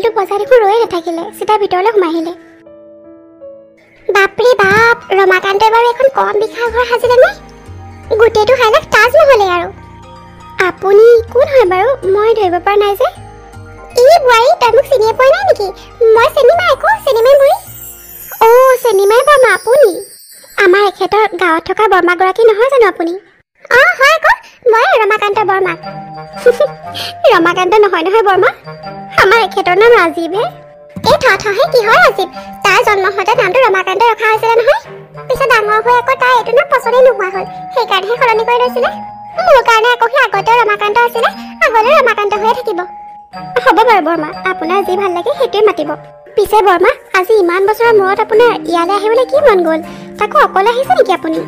বেলটো বজাই দেখোন ৰৈয়ে নাথাকিলে, চিধা ভিতৰলৈ সোমাই আহিলে। বাপৰে বাপ, ৰমাকান্তই বাৰু এখন কম বিঘা ঘৰ সাজিলে নে? গোটেইটো হাইলাখ তাজমহলে আৰু। আপুনি কোন হয় বাৰু? মই ধৰিব পৰা নাই যে। এই বোৱাৰী, তই মোক চিনিয়ে পোৱা নাই নেকি? মই চেনিমাই আকৌ, চেনিমাই বুঢ়ী। অ' চেনিমাই বৰমা আপুনি? আমাৰ এখেতৰ গাঁৱত থকা বৰমাগৰাকী নহয় জানো আপুনি? অঁ হয় আকৌ, মই ৰমাকান্ত বৰমা। ৰমাকান্ত নহয় নহয় বৰমা, আমাৰ এখেতৰ নাম ৰাজীৱহে। এই থহে কি হয় ৰাজীৱ? তাৰ জন্ম হওঁতে নামটো ৰমাকান্ত ৰখা হৈছিলে নহয়। পিছত ডাঙৰ হৈ আকৌ তাৰ এইটো নাম পচন্দেই নোহোৱা হ'ল, সেইকাৰণেহে সলনি কৰি লৈছিলে। মোৰ কাৰণে আকৌ সি আগতে ৰমাকান্ত আছিলে, আগলৈ ৰমাকান্ত হৈয়ে থাকিব। হ'ব বাৰু বৰমা, আপোনাৰ যি ভাল লাগে সেইটোৱে মাতিব। পিছে বৰমা, আজি ইমান বছৰৰ মূৰত আপোনাৰ ইয়ালৈ আহিবলৈ কি মন গ'ল? তাকো অকলে আহিছে নেকি আপুনি?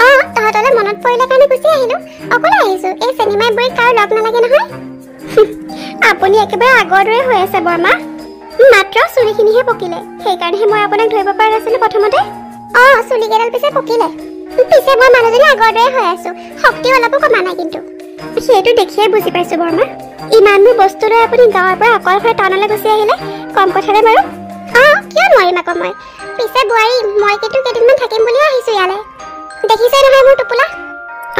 অঁ, তহঁতলৈ মনত পৰিলে কাৰণে গুচি আহিলোঁ। অকলে আহিছোঁ, এই চেনিমাই বুঢ়ীক কাৰো লগ নালাগে নহয়। আপুনি একেবাৰে আগৰ দৰে হৈ আছে বৰমা, মাত্ৰ চুলিখিনিহে পকিলে, সেইকাৰণেহে মই আপোনাক ধৰিব পৰা নাছিলোঁ প্ৰথমতে। অঁ, চুলিকেইডাল পিছে পকিলে, পিছে মই মানুহজনী আগৰ দৰে হৈ আছোঁ, শক্তি অলপো কমা নাই কিন্তু। সেইটো দেখিয়ে বুজি পাইছোঁ বৰমা। ইমানবোৰ বস্তু লৈ আপুনি গাঁৱৰ পৰা অকলশৰে টাউনলৈ গুচি আহিলে, কম কথানে বাৰু? অঁ, কিয় নোৱাৰিম আকৌ মই। পিছে বোৱাৰী, মই কিন্তু কেইদিনমান থাকিম বুলিয়ে আহিছোঁ ইয়ালৈ। দেখিছে নহয় মোৰ টোপোলা।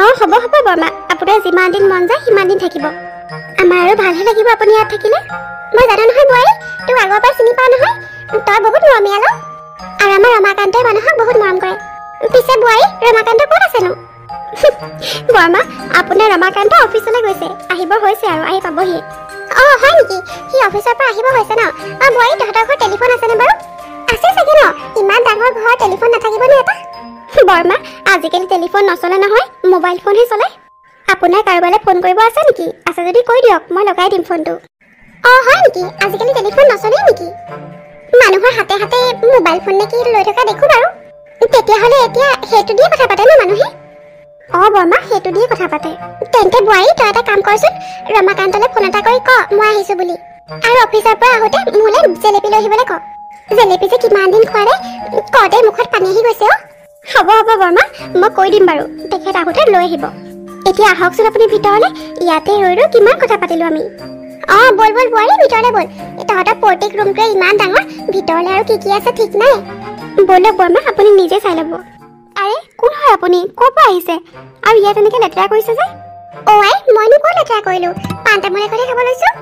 অঁ হ'ব হ'ব বৰমা, আপোনাৰ যিমান দিন মন যায় সিমান দিন থাকিব। আমাৰ আৰু ভালহে লাগিব আপুনি ইয়াত থাকিলে। মই জানো নহয় বোৱাৰী, তোক আগৰ পৰা চিনি পাওঁ নহয়, তই বহুত মৰমীয়াল। আৰু আমাৰ ৰমাকান্তই মানুহক বহুত মৰম কৰে। পিছে বোৱাৰী, ৰমাকান্ত ক'ত আছেনো? বৰমা, আপোনাৰ ৰমাকান্ত অফিচলৈ গৈছে, আহিব হৈছে আৰু আহি পাবহি। অঁ হয় নেকি? সি অফিচৰ পৰা আহিব হৈছে ন? অঁ বোৱাৰী, তহঁতৰ ঘৰত টেলিফোন আছেনে বাৰু? আছে চাগে ন? ইমান ডাঙৰ ঘৰত টেলিফোন নাথাকিবনে এটা? বৰমা, আজিকালি টেলিফোন নচলে নহয়, মোবাইল ফোনহে চলে। আপোনাৰ কাৰোবালৈ ফোন কৰিব আছে নেকি? আছে যদি কৈ দিয়ক, মই লগাই দিম ফোনটো। অঁ হয় নেকি? আজিকালি টেলিফোন নচলে নেকি? মানুহৰ হাতে হাতে মোবাইল ফোন নে কি লৈ থকা দেখোঁ বাৰু। তেতিয়াহ'লে এতিয়া সেইটো দিয়ে কথা পাতে ন মানুহে? অঁ বৰমা, সেইটো দিয়ে কথা পাতে। তেন্তে বোৱাৰী, তই এটা কাম কৰচোন, ৰমাকান্তলৈ ফোন এটা কৰি ক মই আহিছোঁ বুলি। আৰু অফিচৰ পৰা আহোঁতে মোলৈ জেলেপি লৈ আহিবলৈ ক। জেলেপি যে কিমান দিন খোৱা নাই, কওঁতে মুখত পানী আহি গৈছে অ'। হ'ব হ'ব বৰমা, মই কৈ দিম বাৰু, তেখেত আহোঁতে লৈ আহিব। এতিয়া আহকচোন আপুনি ভিতৰলৈ, ইয়াতে ৰৈ ৰৈ কিমান কথা পাতিলোঁ আমি। অঁ ব'ল ব'ল বোৱাৰী, ভিতৰলৈ ব'ল। তহঁতৰ প্ৰত্যেক ৰুমটোৱে ইমান ডাঙৰ, ভিতৰলৈ আৰু কি আছে ঠিক নাই। ব'লক বৰমা, আপুনি নিজে চাই ল'ব। আৰে কোন হয় আপুনি? ক'ৰ পৰা আহিছে? আৰু ইয়াত এনেকৈ লেতেৰা কৰিছে যে? অ' আই, মইনো ক'ত লেতেৰা কৰিলোঁ? পাণ তামোল এখনে খাব লৈছোঁ।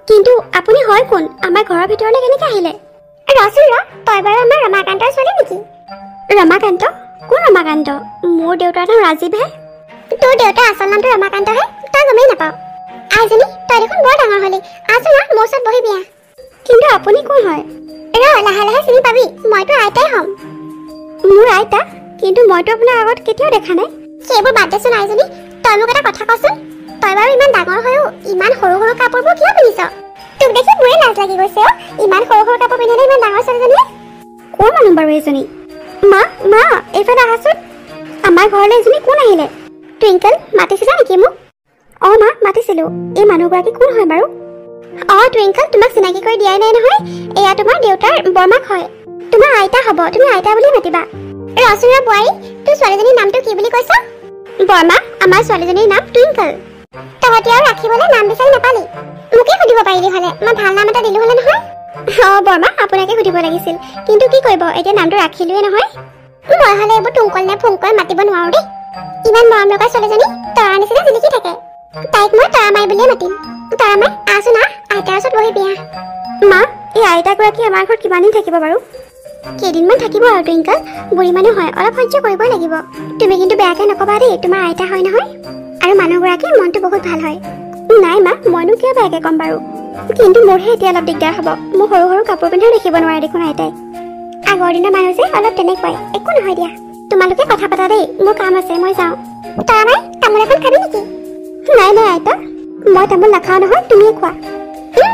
কিন্তু আপুনি হয় কোন? আমাৰ ঘৰৰ ভিতৰলৈ কেনেকৈ আহিলে? ৰচোন ৰ, তই বাৰু আমাৰ ৰমাকান্তৰ ছোৱালী নেকি? ৰমাকান্ত? কোন ৰমাকান্ত? মোৰ দেউতাৰ নাম ৰাজীৱহে। তোৰ দেউতাৰ আচল নামটো ৰমাকান্তহে, তই গমেই নাপাৱ? আইজনী, তই দেখোন বৰ ডাঙৰ হ'লি, আচোন মোৰ ওচৰত বহি বিয়া। কিন্তু আপুনি কোন হয়? ৰ, লাহে লাহে চিনি পাবি, মইতো আইতাই হ'ম। মোৰ আইতা? কিন্তু মইতো আপোনাক আগত কেতিয়াও দেখা নাই। সেইবোৰ বাদ দেচোন আইজনী, তই মোক এটা কথা কচোন, তই বাৰু ইমান ডাঙৰ হৈও ইমান সৰু সৰু কাপোৰবোৰ কিয় পিন্ধিছ? তোক দেখি মোৰে লাজ লাগি গৈছে অ', ইমান সৰু সৰু কাপোৰ পিন্ধিলে ইমান ডাঙৰ ছোৱালীজনীয়ে। কোন মানুহ বাৰু এইজনী? মা মা, এইফালে আহাচোন। আমাৰ ঘৰলৈ এজনী কোন আহিলে? টুইংকল, মাতিছিলা নেকি মোক? অঁ মা, মাতিছিলোঁ। এই মানুহগৰাকী কোন হয় বাৰু? অঁ টুইংকল, তোমাক চিনাকি কৰি দিয়াই নাই নহয়, এয়া তোমাৰ দেউতাৰ বৰমাক হয়। তোমাৰ আইতা হ'ব, তুমি আইতা বুলি মাতিবা। ৰচোন ৰ বোৱাৰী, তোৰ ছোৱালীজনীৰ নামটো কি বুলি কৈছ? বৰমা, আমাৰ ছোৱালীজনীৰ নাম টুইংকল। তহঁতি আৰু ৰাখিবলৈ নাম বিচাৰি নাপালি, মোকে সুধিব পাৰিলি হ'লে, মই ভাল নাম এটা দিলোঁ হ'লে নহয়। অঁ বৰমা, আপোনাকে সুধিব লাগিছিল, কিন্তু কি কৰিব, এতিয়া নামটো ৰাখিলোৱে নহয়। মই হ'লে এইবোৰ টুংকল নে ফুংকল মাতিব নোৱাৰো দেই। ইমান মৰম লগা ছোৱালীজনী তৰাৰ নিচিনা জিলিকি থাকে, তাইক মই তৰামাই বুলিয়ে মাতিম। তৰামাই, আছোন আহ, আইতাৰ ওচৰত বহি বিয়া। মা, এই আইতাগৰাকী আমাৰ ঘৰত কিমান দিন থাকিব বাৰু? কেইদিনমান থাকিব আৰু টুইংকল, বুঢ়ী মানুহ হয়, অলপ সহ্য কৰিবই লাগিব। তুমি কিন্তু বেয়াকৈ নকবা দেই, তোমাৰ আইতা হয় নহয়, আৰু মানুহগৰাকীৰ মনটো বহুত ভাল হয়। নাই মা, মইনো কিয় বেয়াকৈ ক'ম বাৰু, কিন্তু মোৰহে এতিয়া অলপ দিগদাৰ হ'ব, মোৰ সৰু সৰু কাপোৰ পিন্ধিও দেখিব নোৱাৰে দেখোন আইতাই। আগৰ দিনৰ মানুহ যে অলপ তেনেকুৱাই, একো নহয় দিয়া। তোমালোকে কথা পাতা দেই, মোৰ কাম আছে, মই যাওঁ। তৰামাই, তামোল এখন খাবি নেকি? নাই নাই আইতা, মই তামোল নাখাওঁ নহয়, তুমিয়ে খোৱা।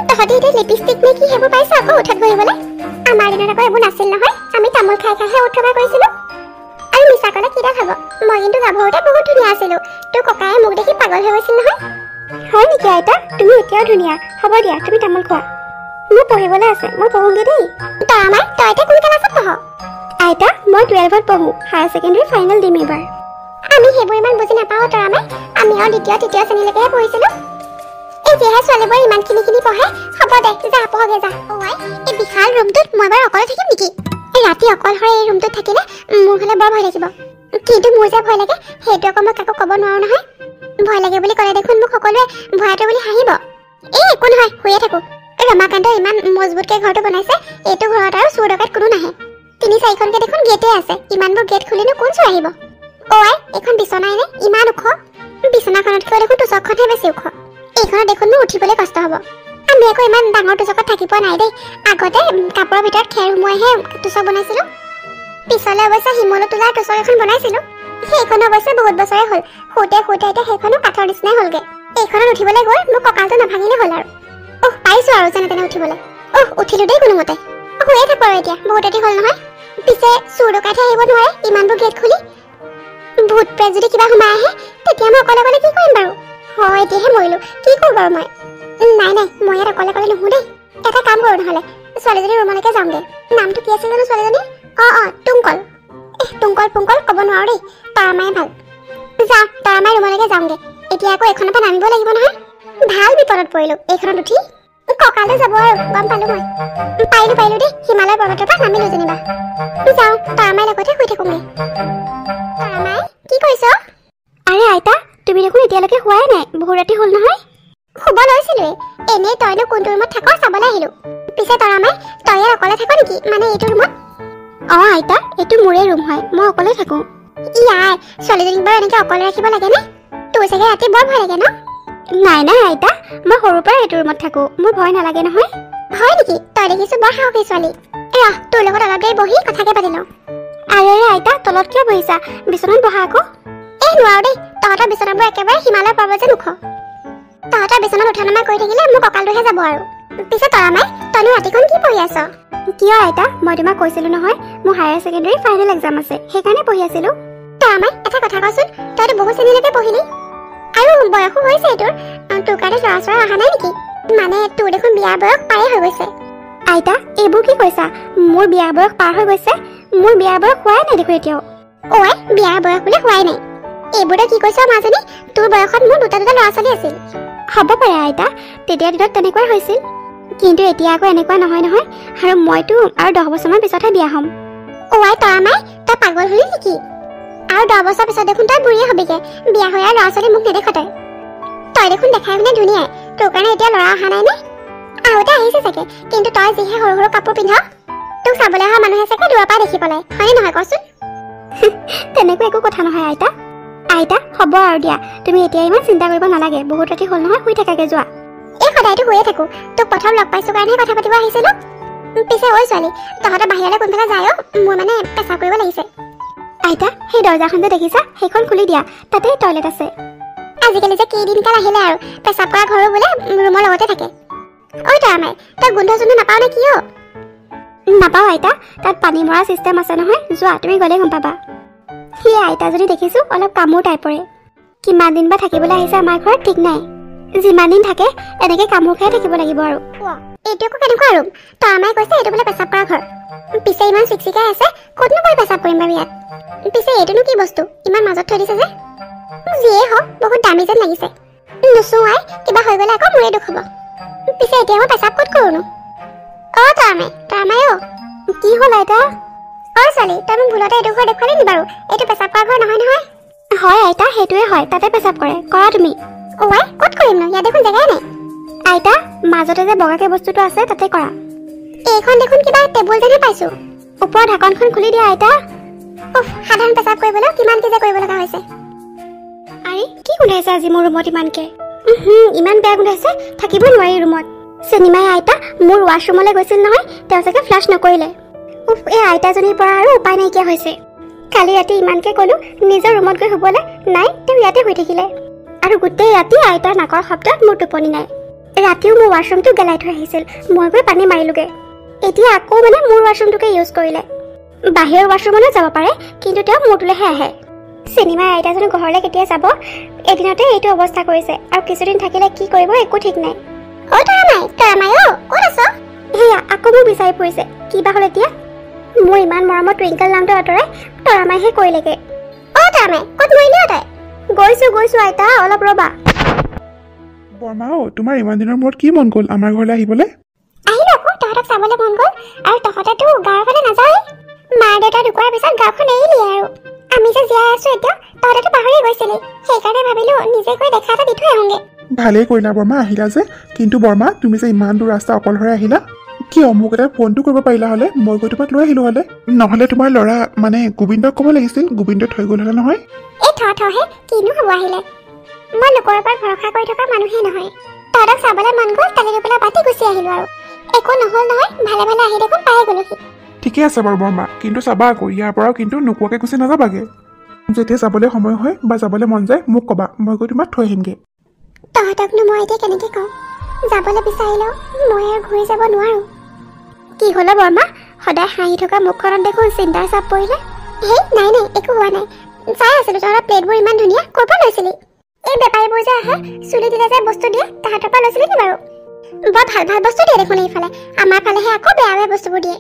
তহঁতি এতিয়া লিপষ্টিক নে কি সেইবোৰ পাইছ আকৌ উঠাত বহিবলৈ? আমাৰ দিনত আকৌ এইবোৰ নাছিল নহয়, আমি তামোল খাই খাইহে উঠবা কৰিছিলোঁ। আৰু মিছা ক'লে কিডাল হ'ব, মই কিন্তু গাভৰুতে বহুত ধুনীয়া আছিলোঁ, তোৰ ককায়ে মোক দেখি পাগল হৈ গৈছিল নহয়। হয় নেকি আইতা? তুমি এতিয়াও ধুনীয়া। হ'ব দিয়া, তুমি তামোল খোৱা, মোৰ পঢ়িবলৈ আছে, মই পঢ়োঁগৈ দেই। তৰামাই, তই এতিয়া কোন ক্লাছত পঢ়? আইতা, মই 12ত পঢ়োঁ, হায়াৰ ছেকেণ্ডেৰী ফাইনেল দিম এইবাৰ। আমি সেইবোৰ ইমান বুজি নাপাওঁ তৰামাই, আমি আৰু দ্বিতীয় তৃতীয় শ্ৰেণীলৈকেহে পঢ়িছিলোঁ। এই যেহে ছোৱালীবোৰ ইমানখিনি পঢ়ে হ'ব দে যা পঢ়গে যা ওৱাই এই বিশাল ৰুমটোত মই বাৰু অকলে থাকিম নেকি এই ৰাতি অকলশৰে এই ৰুমটোত থাকিলে মোৰ হ'লে বৰ ভয় লাগিব কিন্তু মোৰ যে ভয় লাগে সেইটো আকৌ মই কাকো ক'ব নোৱাৰো নহয় ভয় লাগে বুলি ক'লে দেখোন মোক সকলোৱে ভয়তে বুলি হাঁহিব এই একো নহয় শুয়ে থাকো ৰমাকান্ত ইমান মজবুতকে ঘৰটো বনাইছে এইটো ঘৰত আৰু চোৰ ডকাইত কোনো নাহে ৩-৪খনকে দেখোন গেটে আছে ইমানবোৰ গেট খুলিনো কোন চোৰ আহিব ওৱাই এইখন বিচনাই নে ইমান ওখ বিচনাখনতকৈ দেখোন তোচকখনহে বেছি ওখ এইখনত দেখোন মোৰ উঠিবলৈ কষ্ট হ'ব আমি আকৌ ইমান ডাঙৰ তোচকত থাকি পোৱা নাই দেই আগতে কাপোৰৰ ভিতৰত খেৰ সোমোৱাইহে তোচক বনাইছিলোঁ পিছলৈ অৱশ্যে শিমলু তোলাৰ তোচক এখন বনাইছিলোঁ সেইখন অৱশ্যে বহুত বছৰে হ'ল শুওঁতে এতিয়া সেইখনো কাঠৰ নিচিনাই হ'লগৈ এইখনত উঠিবলৈ গৈ মোৰ কঁকালটো নাভাঙিলে হ'ল আৰু পাইছোঁ আৰু যেনে তেনে উঠিবলৈ উঠিলোঁ দেই কোনোমতে শুয়ে থাকোঁ আৰু এতিয়া বহুত ৰাতি হ'ল নহয় পিছে চোৰ ডকাইতহে আহিব নোৱাৰে ইমানবোৰ গেট খুলি ভূত প্ৰেত যদি কিবা সোমাই আহে তেতিয়া মই অকলে কি কৰিম বাৰু হয় এতিয়াহে মৰিলোঁ কি কৰোঁ বাৰু মই নাই মই ইয়াত অকলে নুশু দেই এটা কাম কৰোঁ নহ'লে ছোৱালীজনীৰ ৰুমলৈকে যাওঁগৈ নামটো কি আছিল জানো ছোৱালীজনী টুংকল টুংকল ক'ব নোৱাৰো দেই তাৰামাই ভাল যাওঁ তাৰামাই ৰুমলৈকে যাওঁগৈ এতিয়া আকৌ এইখনৰ পৰা নামিব লাগিব নহয় ভাল বিপদত পৰিলোঁ এইখনত উঠি কঁকালে যাব আৰু গম পালোঁ মই পাৰিলোঁ দেই হিমালয় পৰ্বতৰ পৰা নামিলোঁ যেনিবা যাওঁ তাৰামাই লগতে শুই থাকোঁগৈ তাৰামাই কি কৰিছ আৰে আইতা তুমি দেখোন এতিয়ালৈকে শুৱাই নাই বহুত ৰাতি হ'ল নহয় শুব লৈছিলোৱে এনেই তইনো কোনটো ৰুমত থাক চাবলৈ আহিলোঁ পিছে তাৰামাই তই ইয়াত অকলে থাক নেকি মানে এইটো ৰুমত আইতা এইটো মোৰে ৰুম হয় মই অকলে থাকোঁ ইয়াই ছোৱালীজনীক বাৰু এনেকৈ অকলে ৰাখিব লাগেনে তোৰ চাগে ৰাতি বৰ ভয় লাগে ন নাই আইতা মই সৰুৰ পৰা এইটো ৰুমত থাকোঁ মোৰ ভয় নালাগে নহয় হয় নেকি তই দেখিছোঁ বৰ সাহসী ছোৱালী ৰহ তোৰ লগত অলপ দেৰি বহি কথাকে পাতি লওঁ আৰে আইতা তলত কিয় বহিছা বিচনাত বহা আকৌ নোৱাৰো দেই তহঁতৰ বিচনাবোৰ একেবাৰে হিমালয় পৰ্বত যেন ওখ তহঁতৰ বিচনাত উঠা নমা কৰি থাকিলে মোৰ কঁকালটোহে যাব আৰু পিছে তৰামাই তইনো ৰাতিখন কি পঢ়ি আছ কিয় আইতা মই তোমাক কৈছিলোঁ নহয় মোৰ হায়াৰ ছেকেণ্ডেৰী ফাইনেল এক্সাম আছে সেইকাৰণে পঢ়ি আছিলোঁ তৰামাই এটা কথা কচোন তইতো বহুত শ্ৰেণীলৈকে পঢ়িলি আৰু বয়সো হৈছে তোৰ কাৰণে ল'ৰা ছোৱালী অহা নাই নেকি মানে তোৰ দেখোন বিয়াৰ বয়স পাৰেই হৈ গৈছে আইতা এইবোৰ কি কৈছা মোৰ বিয়াৰ বয়স পাৰ হৈ গৈছে মোৰ বিয়াৰ বয়স হোৱাই নাই দেখোন এতিয়াও বিয়াৰ বয়স বোলে হোৱাই নাই এইবোৰে কি কৈছ মাজনী তোৰ বয়সত মোৰ দুটা ল'ৰা ছোৱালী আছিল হ'ব পাৰে আইতা তেতিয়া দিনত তেনেকুৱাই হৈছিল কিন্তু এতিয়া আকৌ এনেকুৱা নহয় আৰু মইতো আৰু 10 বছৰমান পিছতহে বিয়া হ'ম তৰামাই তই পাগল হলি নেকি আৰু 10 বছৰ পিছত দেখোন তই বুঢ়ীয়ে হবিগে বিয়া হৈ আৰু ল'ৰা ছোৱালী মোক নেদেখ তই দেখোন দেখাই পিনে ধুনীয়াই তোৰ কাৰণে এতিয়া ল'ৰা অহা নাই নে আহোঁতে আহিছে চাগে কিন্তু তই যিহে সৰু কাপোৰ পিন্ধ তোক চাবলৈ অহা মানুহে চাগে দূৰৰ পৰা দেখি পেলাই হয়নে নহয় কচোন তেনেকুৱা একো কথা নহয় আইতা হ'ব আৰু দিয়া তুমি এতিয়া ইমান চিন্তা কৰিব নালাগে বহুত ৰাতি হ'ল নহয় শুই থাকাগে যোৱা এই সদায়তো শুয়ে থাকোঁ তোক প্ৰথম লগ পাইছোঁ কাৰণেহে কথা পাতিব আহিছিলোঁ পিছে ছোৱালী তহঁতৰ বাহিৰলৈ কোনফালে যায় মোৰ মানে পেচাব কৰিব লাগিছে আইতা সেই দৰ্জাখন যে দেখিছা সেইখন খুলি দিয়া তাতে টয়লেট আছে আজিকালি যে কেইদিনকাল আহিলে আৰু পেচাব কৰা ঘৰো বোলে ৰুমৰ লগতে থাকে তৰামাই তই গোন্ধ চোন্ধ নাপাওঁ নে কি নাপাওঁ আইতা তাত পানী মৰা চিষ্টেম আছে নহয় যোৱা তুমি গ'লে গম পাবা সেই আইতাজনী দেখিছোঁ অলপ কামোৰ টাইপৰে কিমান দিন বা থাকিবলৈ আহিছে আমাৰ ঘৰত ঠিক নাই যিমান দিন থাকে এনেকৈ কামোৰ খাই থাকিব লাগিব আৰু এইটো আকৌ কেনেকুৱা ৰুম তৰামাই কৈছে এইটো বোলে পেচাব কৰা ঘৰ পিছে ইমান চিকচিকাই আছে ক'তনো মই পেচাব কৰিম বাৰু ইয়াত পিছে এইটোনো কি বস্তু ইমান মাজত থৈ দিছে যে যিয়ে হওক বহুত দামী যেন লাগিছে নুচুৱাই কিবা হৈ গ'লে আকৌ মোৰে দুখ হ'ব পিছে এতিয়া মই পেচাব ক'ত কৰোঁনো তৰামাই কি হ'ল আইতা ছোৱালী তই মোক ভুলতে এইটো ঘৰ দেখুৱালি নি বাৰু এইটো পেচাব কৰা ঘৰ নহয় হয় আইতা সেইটোৱে হয় তাতে পেচাব কৰা তুমি ক'ত কৰিমনো ইয়াত দেখোন জেগাই নাই আইতা মাজতে যে বগাকে বস্তুটো আছে তাতে কৰা এইখন দেখোন কিবা টেবুল যেনহে পাইছোঁ ওপৰৰ ঢাকনখন খুলি দিয়া আইতা সাধাৰণ পেচাব কৰিবলৈ কিমান কি যে কৰিব লগা হৈছে আৰে কি গোন্ধাইছে আজি মোৰ ৰুমত ইমানকৈ ইমান বেয়া গোন্ধাইছে থাকিবই নোৱাৰি ৰুমত চিনেমাই আইতা মোৰ ৱাছৰুমলৈ গৈছিল নহয় তেওঁ চাগে ফ্লাছ নকৰিলে এই আইতাজনীৰ পৰা আৰু উপায় নাইকিয়া হৈছে কালি ৰাতি ইমানকৈ ক'লোঁ নিজৰ ৰুমত গৈ শুবলৈ নাই তেওঁ ইয়াতে শুই থাকিলে আৰু গোটেই ৰাতি আইতাৰ নাকৰ শব্দত মোৰ টোপনি নাই ৰাতিও মোৰ ৱাছৰুমটো গেলাই থৈ আহিছিল মই গৈ পানী মাৰিলোগৈ এতিয়া আকৌ মানে মোৰ ৱাছৰুমটোকে ইউজ কৰিলে বাহিৰৰ ৱাছৰুমলৈ যাব পাৰে কিন্তু তেওঁ মোৰটোলৈহে আহে চিনেমাই আইতাজনী ঘৰলৈ কেতিয়া যাব এদিনতে এইটো অৱস্থা কৰিছে আৰু কিছুদিন থাকিলে কি কৰিব একো ঠিক নাই তৰামাই ক'ত আছ সেয়া আকৌ মোক বিচাৰি ফুৰিছে কিবা হ'ল এতিয়া মোৰ ইমান মৰমৰ টুইংকল নামটো আঁতৰাই তৰামাইহে কৰিলেগৈ তৰামাই ক'ত মৰিলি তই গৈছোঁ আইতা অলপ ৰ'বা বৰমা তোমাৰ ইমান দিনৰ মূৰত কি মন গ'ল আমাৰ ঘৰলৈ আহিবলৈ? আহিলো আকৌ, তহঁতক চাবলৈ মন গ'ল। আৰু তহঁতেতো গাঁৱৰ ফালে নাযাওঁৱেই। মা দেউতা ঢুকোৱাৰ পিছত গাঁওখন এৰিলি আৰু আমি যে জীয়াই আছো এতিয়া, তহঁতেতো পাহৰি গৈছিলি। সেইকাৰণে ভাবিলো নিজে গৈ দেখা এটা দি থৈ আহোঁগে। ভালেই কৰিলা বৰমা আহিলা যে, কিন্তু বৰমা তুমি যে ইমান দূৰ ৰাস্তা অকলশৰে আহিলা, কিয় মোক এটা ফোনটো কৰিব পাৰিলা হ'লে মই গৈ তোমাক লৈ আহিলো হ'লে। নহ'লে তোমাৰ ল'ৰা মানে গোবিন্দক ক'ব লাগিছিল, গোবিন্দ থৈ গ'ল হ'লে নহয়। এই থহে কিনো হ'ব আহিলে। মই লোকৰ ওপৰত ভৰসা কৰি থকা মানুহে নহয়। তহঁতক চাবলৈ মন গ'ল, তালি লৈ পেলাই পাতি গুচি আহিলো আৰু একো নহ'ল নহয়। ভালে ভালে আহি দেখোন পায়ে গ'লোহি। ঠিকে আছে বাৰু বৰমা, কিন্তু চাবা আকৌ ইয়াৰ পৰাও কিন্তু নোকোৱাকৈ গুচি নাযাবাগে। যেতিয়া যাবলৈ সময় হয় বা যাবলৈ মন যায় মোক ক'বা, মই গৈ তোমাক থৈ আহিমগৈ। তহঁতকনো মই এতিয়া কেনেকৈ কওঁ? যাবলৈ বিচাৰিলেও মই আৰু ঘূৰি যাব নোৱাৰো। কি হ'লে বৰমা, সদায় হাঁহি থকা মুখখনত দেখোন চিন্তাৰ চাপ পৰিলে? হেই নাই নাই, একো হোৱা নাই। চাই আছিলো তহঁতৰ প্লেটবোৰ ইমান ধুনীয়া, ক'ৰ পৰা লৈছিলি? এই বেপাৰীবোৰ যে আহে চুলি দিলে যে বস্তু দিয়ে, তাহাঁতৰ পৰা লৈছিলি নি বাৰু? বৰ ভাল ভাল বস্তু দিয়ে দেখোন এইফালে। আমাৰ ফালেহে আকৌ বেয়া বেয়া বস্তুবোৰ দিয়ে।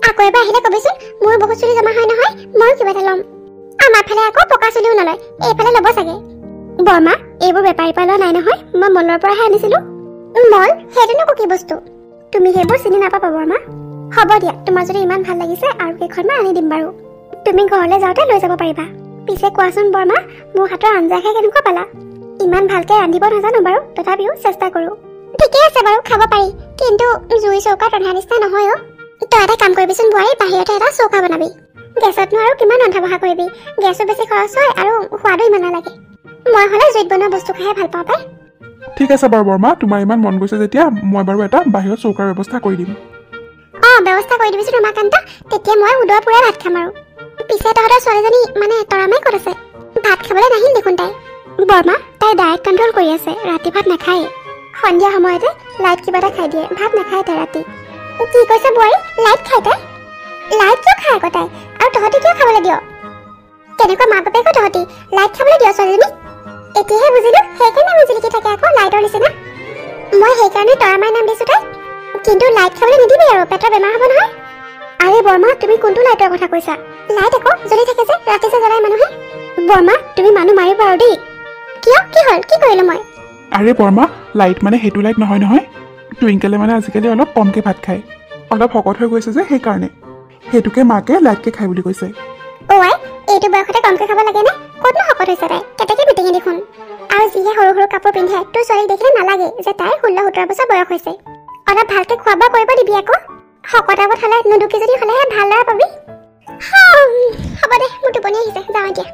আকৌ এবাৰ আহিলে কবিচোন, মোৰ বহুত চুলি জমা হয় নহয়, ময়ো কিবা এটা ল'ম। আমাৰ ফালে আকৌ পকা চুলিও নলয়, এইফালে ল'ব চাগে। বৰমা, এইবোৰ বেপাৰীৰ পৰা লোৱা নাই নহয়, মই মলৰ পৰাহে আনিছিলো। মল? সেইটোনো কি বস্তু? তুমি সেইবোৰ চিনি নাপাবা বৰমা। হ'ব দিয়া, তোমাৰ যদি ইমান ভাল লাগিছে আৰু কেইখনমান আনি দিম বাৰু। তুমি ঘৰলৈ যাওঁতে লৈ যাব পাৰিবা। পিছে কোৱাচোন বৰমা, মোৰ হাতৰ আঞ্জা খাই কেনেকুৱা পালা? ইমান ভালকৈ ৰান্ধিব নাজানো বাৰু, তথাপিও চেষ্টা কৰোঁ। ঠিকে আছে বাৰু, খাব পাৰি, কিন্তু জুই চৌকাত ৰন্ধা নিচিনা নহয় অ'। তই এটা কাম কৰিবিচোন বোৱাৰী, বাহিৰতে এটা চৌকা বনাবি। গেছতনো আৰু কিমান ৰন্ধা বঢ়া কৰিবি? গেছো বেছি খৰচ হয় আৰু সোৱাদো ইমান নালাগে। মই হ'লে জুইত বনোৱা বস্তু খাইহে ভাল পাওঁ পাই। ঠিক আছে বাৰু বৰমা, তোমাৰ ইমান মন গৈছে যেতিয়া মই বাৰু এটা বাহিৰত চৌকাৰ ব্যৱস্থা কৰি দিম। ব্যৱস্থা কৰি দিবিচোন ৰমাকান্ত, তেতিয়া মই উদৰ পূৰাই ভাত খাম আৰু। পিছে তহঁতৰ ছোৱালীজনী মানে তৰামাই ক'ত আছে? ভাত খাবলৈ নাহিল দেখোন তাই। বৰমা, তাই ডায়েট কণ্ট্ৰল কৰি আছে, ৰাতি ভাত নাখায়েই। সন্ধিয়া সময়তে লাইট কিবা এটা খাই দিয়ে, ভাত নাখায় তাই ৰাতি। কি কৈছে বোৱাৰী, লাইট খাই তাই? লাইট কিয় খায় আকৌ তাই? আৰু তহঁতি কিয় খাবলৈ দিয়? কেনেকুৱা মা বাপেকো তহঁতি, লাইট খাবলৈ দিয় ছোৱালীজনীক? এতিয়াহে বুজিলো, সেইকাৰণে মোৰ জিলিকি থাকে আকৌ লাইটৰ নিচিনা। মই সেইকাৰণে তৰামাই নাম দিছো তাই। কিন্তু লাইট খাবলৈ নিদিবি আৰু, পেটৰ বেমাৰ হ'ব নহয়। আৰে বৰমা, তুমি কোনটো লাইটৰ কথা কৈছা? লাইট আকৌ জ্বলি থাকে যে, ৰাতি যে জ্বলাই মানুহে। বৰমা, তুমি মানুহ মাৰিবা আৰু দেই। কিয়, কি হ'ল, কি কৰিলো মই? আৰে বৰমা, লাইট মানে সেইটো লাইট নহয় নহয়। টুইংকেলে মানে আজিকালি অলপ কমকৈ ভাত খায়, অলপ শকত হৈ গৈছে যে সেইকাৰণে। সেইটোকে মাকে লাইটকৈ খায় বুলি কৈছে। আই, এইটো বয়সতে কমকৈ খাব লাগে নে? ক'তনো শকত হৈছে তাই, কেতেকে মিটিঙে দেখোন। আৰু যিহে সৰু সৰু কাপোৰ পিন্ধে, তোৰ ছোৱালীক দেখিলে নালাগে যে তাইৰ 16-17 বছৰ বয়স হৈছে। অলপ ভালকৈ খোৱা বোৱা কৰিব দিবি আকৌ। শকত আগত হ'লে নুদুকি যদি হ'লেহে ভাল ল'ৰা পাবি। হ'ব দে, মোৰ টোপনি আহিছে, যাওঁ এতিয়া।